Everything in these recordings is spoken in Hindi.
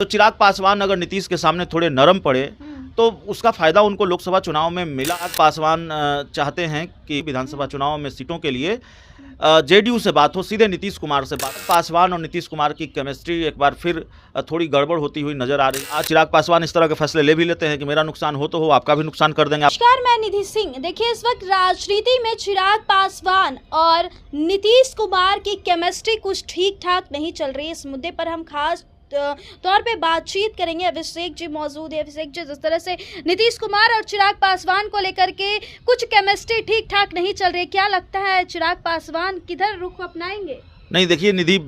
तो चिराग पासवान अगर नीतीश के सामने थोड़े नरम पड़े तो उसका फायदा उनको लोकसभा चुनाव में मिला। पासवान चाहते हैं कि विधानसभा चुनाव में सीटों के लिए जेडीयू से बात हो, सीधे नीतीश कुमार से बात। पासवान और नीतीश कुमार की केमिस्ट्री एक बार फिर थोड़ी गड़बड़ होती हुई नजर आ रही। आज चिराग पासवान इस तरह के फैसले ले भी लेते हैं कि मेरा नुकसान हो तो हो, आपका भी नुकसान कर देंगे। नमस्कार, मैं निधि सिंह। देखिए, इस वक्त राजनीति में चिराग पासवान और नीतीश कुमार की केमिस्ट्री कुछ ठीक ठाक नहीं चल रही है। इस मुद्दे पर हम खास तौर पे बातचीत करेंगे। अभिषेक जी मौजूद है। अभिषेक जी, जिस तरह से नीतीश कुमार और चिराग पासवान को लेकर के कुछ केमिस्ट्री ठीक ठाक नहीं चल रही, क्या लगता है चिराग पासवान किधर रुख अपनाएंगे? नहीं, देखिए निधि,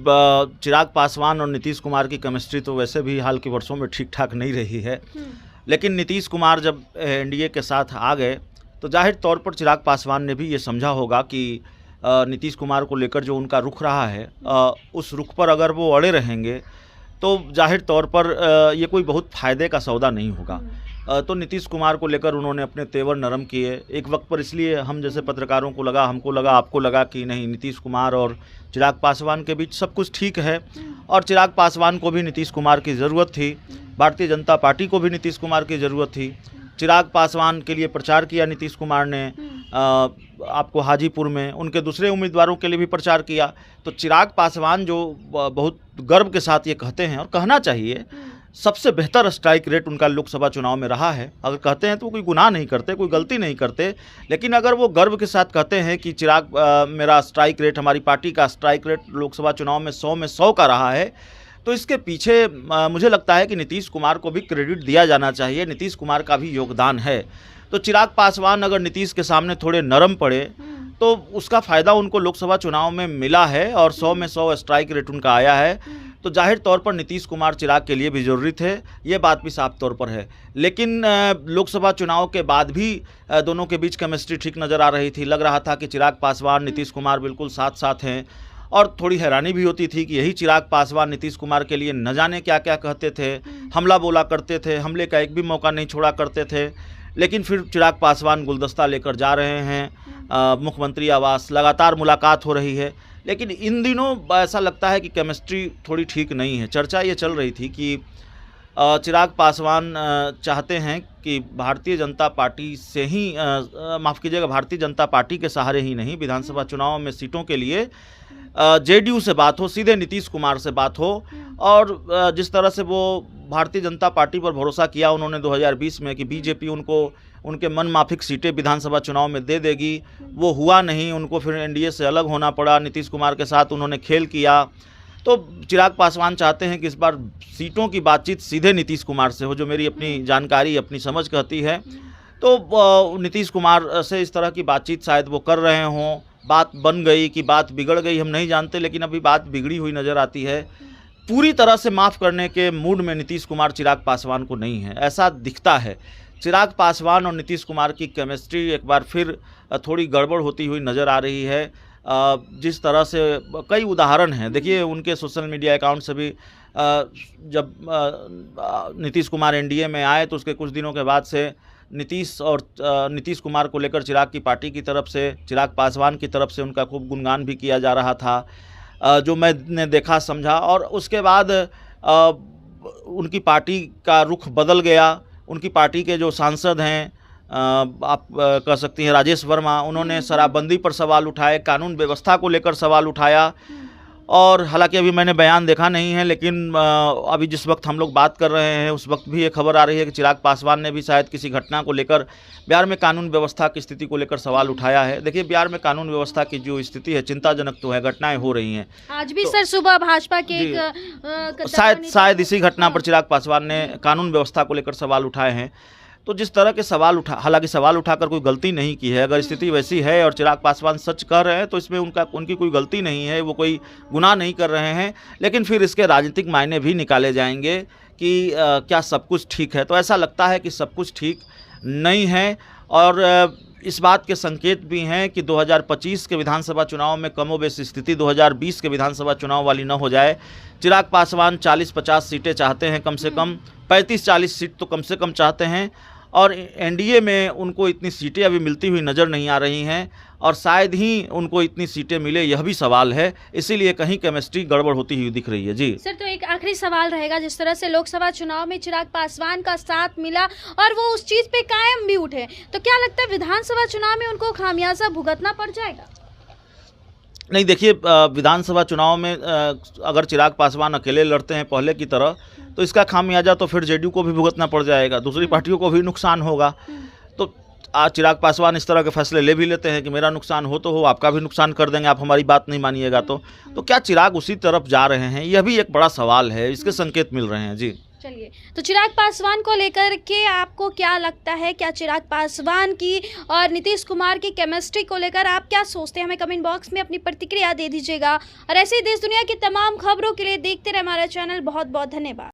चिराग पासवान और नीतीश कुमार की केमिस्ट्री तो वैसे भी हाल के वर्षों में ठीक ठाक नहीं रही है, लेकिन नीतीश कुमार जब एनडीए के साथ आ गए तो जाहिर तौर पर चिराग पासवान ने भी ये समझा होगा कि नीतीश कुमार को लेकर जो उनका रुख रहा है, उस रुख पर अगर वो अड़े रहेंगे तो जाहिर तौर पर ये कोई बहुत फ़ायदे का सौदा नहीं होगा। तो नीतीश कुमार को लेकर उन्होंने अपने तेवर नरम किए एक वक्त पर। इसलिए हम जैसे पत्रकारों को लगा, हमको लगा, आपको लगा कि नहीं, नीतीश कुमार और चिराग पासवान के बीच सब कुछ ठीक है और चिराग पासवान को भी नीतीश कुमार की ज़रूरत थी, भारतीय जनता पार्टी को भी नीतीश कुमार की ज़रूरत थी। चिराग पासवान के लिए प्रचार किया नीतीश कुमार ने, आपको हाजीपुर में उनके दूसरे उम्मीदवारों के लिए भी प्रचार किया। तो चिराग पासवान जो बहुत गर्व के साथ ये कहते हैं, और कहना चाहिए, सबसे बेहतर स्ट्राइक रेट उनका लोकसभा चुनाव में रहा है। अगर कहते हैं तो वो कोई गुनाह नहीं करते, कोई गलती नहीं करते, लेकिन अगर वो गर्व के साथ कहते हैं कि चिराग मेरा स्ट्राइक रेट, हमारी पार्टी का स्ट्राइक रेट लोकसभा चुनाव में 100 का रहा है, तो इसके पीछे मुझे लगता है कि नीतीश कुमार को भी क्रेडिट दिया जाना चाहिए। नीतीश कुमार का भी योगदान है। तो चिराग पासवान अगर नीतीश के सामने थोड़े नरम पड़े तो उसका फ़ायदा उनको लोकसभा चुनाव में मिला है और 100 स्ट्राइक रेट उनका आया है। तो जाहिर तौर पर नीतीश कुमार चिराग के लिए भी ज़रूरी थे, ये बात भी साफ तौर पर है। लेकिन लोकसभा चुनाव के बाद भी दोनों के बीच केमिस्ट्री ठीक नज़र आ रही थी। लग रहा था कि चिराग पासवान नीतीश कुमार बिल्कुल साथ साथ हैं, और थोड़ी हैरानी भी होती थी कि यही चिराग पासवान नीतीश कुमार के लिए न जाने क्या क्या कहते थे, हमला बोला करते थे, हमले का एक भी मौका नहीं छोड़ा करते थे। लेकिन फिर चिराग पासवान गुलदस्ता लेकर जा रहे हैं मुख्यमंत्री आवास, लगातार मुलाकात हो रही है। लेकिन इन दिनों ऐसा लगता है कि केमिस्ट्री थोड़ी ठीक नहीं है। चर्चा ये चल रही थी कि चिराग पासवान चाहते हैं कि भारतीय जनता पार्टी से ही, माफ़ कीजिएगा, भारतीय जनता पार्टी के सहारे ही नहीं, विधानसभा चुनाव में सीटों के लिए जेडीयू से बात हो, सीधे नीतीश कुमार से बात हो। और जिस तरह से वो भारतीय जनता पार्टी पर भरोसा किया उन्होंने 2020 में कि बीजेपी उनको उनके मन माफिक सीटें विधानसभा चुनाव में दे देगी, वो हुआ नहीं। उनको फिर एनडीए से अलग होना पड़ा, नीतीश कुमार के साथ उन्होंने खेल किया। तो चिराग पासवान चाहते हैं कि इस बार सीटों की बातचीत सीधे नीतीश कुमार से हो, जो मेरी अपनी जानकारी, अपनी समझ कहती है। तो नीतीश कुमार से इस तरह की बातचीत शायद वो कर रहे हों। बात बन गई कि बात बिगड़ गई, हम नहीं जानते, लेकिन अभी बात बिगड़ी हुई नज़र आती है। पूरी तरह से माफ़ करने के मूड में नीतीश कुमार चिराग पासवान को नहीं है, ऐसा दिखता है। चिराग पासवान और नीतीश कुमार की केमिस्ट्री एक बार फिर थोड़ी गड़बड़ होती हुई नज़र आ रही है। जिस तरह से कई उदाहरण हैं, देखिए उनके सोशल मीडिया अकाउंट से भी, जब नीतीश कुमार एनडीए में आए तो उसके कुछ दिनों के बाद से नीतीश कुमार को लेकर चिराग की पार्टी की तरफ से, चिराग पासवान की तरफ से उनका खूब गुणगान भी किया जा रहा था, जो मैंने देखा समझा। और उसके बाद उनकी पार्टी का रुख बदल गया। उनकी पार्टी के जो सांसद हैं, आप कह सकती हैं राजेश वर्मा, उन्होंने शराबबंदी पर सवाल उठाए, कानून व्यवस्था को लेकर सवाल उठाया। और हालांकि अभी मैंने बयान देखा नहीं है, लेकिन अभी जिस वक्त हम लोग बात कर रहे हैं उस वक्त भी ये खबर आ रही है कि चिराग पासवान ने भी शायद किसी घटना को लेकर, बिहार में कानून व्यवस्था की स्थिति को लेकर सवाल उठाया है। देखिए, बिहार में कानून व्यवस्था की जो स्थिति है चिंताजनक तो है, घटनाएं हो रही हैं। आज भी सर सुबह भाजपा के शायद इसी घटना पर चिराग पासवान ने कानून व्यवस्था को लेकर सवाल उठाए हैं। तो जिस तरह के सवाल हालांकि सवाल उठाकर कोई गलती नहीं की है। अगर स्थिति वैसी है और चिराग पासवान सच कह रहे हैं तो इसमें उनकी कोई गलती नहीं है, वो कोई गुनाह नहीं कर रहे हैं। लेकिन फिर इसके राजनीतिक मायने भी निकाले जाएंगे कि क्या सब कुछ ठीक है। तो ऐसा लगता है कि सब कुछ ठीक नहीं है। और इस बात के संकेत भी हैं कि 2025 के विधानसभा चुनाव में कमोबेश स्थिति 2020 के विधानसभा चुनाव वाली न हो जाए। चिराग पासवान 40-50 सीटें चाहते हैं, कम से कम 35-40 सीट तो कम से कम चाहते हैं। और एनडीए में उनको इतनी सीटें अभी मिलती हुई नज़र नहीं आ रही हैं और शायद ही उनको इतनी सीटें मिले, यह भी सवाल है। इसीलिए कहीं केमिस्ट्री गड़बड़ होती हुई दिख रही है। जी सर, तो एक आखिरी सवाल रहेगा, जिस तरह से लोकसभा चुनाव में चिराग पासवान का साथ मिला और वो उस चीज़ पे कायम भी उठे, तो क्या लगता है विधानसभा चुनाव में उनको खामियाजा भुगतना पड़ जाएगा? नहीं, देखिए, विधानसभा चुनाव में अगर चिराग पासवान अकेले लड़ते हैं पहले की तरह, तो इसका खामियाजा तो फिर जेडीयू को भी भुगतना पड़ जाएगा, दूसरी पार्टियों को भी नुकसान होगा। तो आज चिराग पासवान इस तरह के फैसले ले भी लेते हैं कि मेरा नुकसान हो तो हो, आपका भी नुकसान कर देंगे, आप हमारी बात नहीं मानिएगा तो क्या चिराग उसी तरफ जा रहे हैं? यह भी एक बड़ा सवाल है, इसके संकेत मिल रहे हैं। जी चलिए, तो चिराग पासवान को लेकर के आपको क्या लगता है? क्या चिराग पासवान की और नीतीश कुमार की केमिस्ट्री को लेकर आप क्या सोचते हैं? हमें कमेंट बॉक्स में अपनी प्रतिक्रिया दे दीजिएगा और ऐसे ही देश दुनिया की तमाम खबरों के लिए देखते रहे हमारा चैनल। बहुत बहुत धन्यवाद।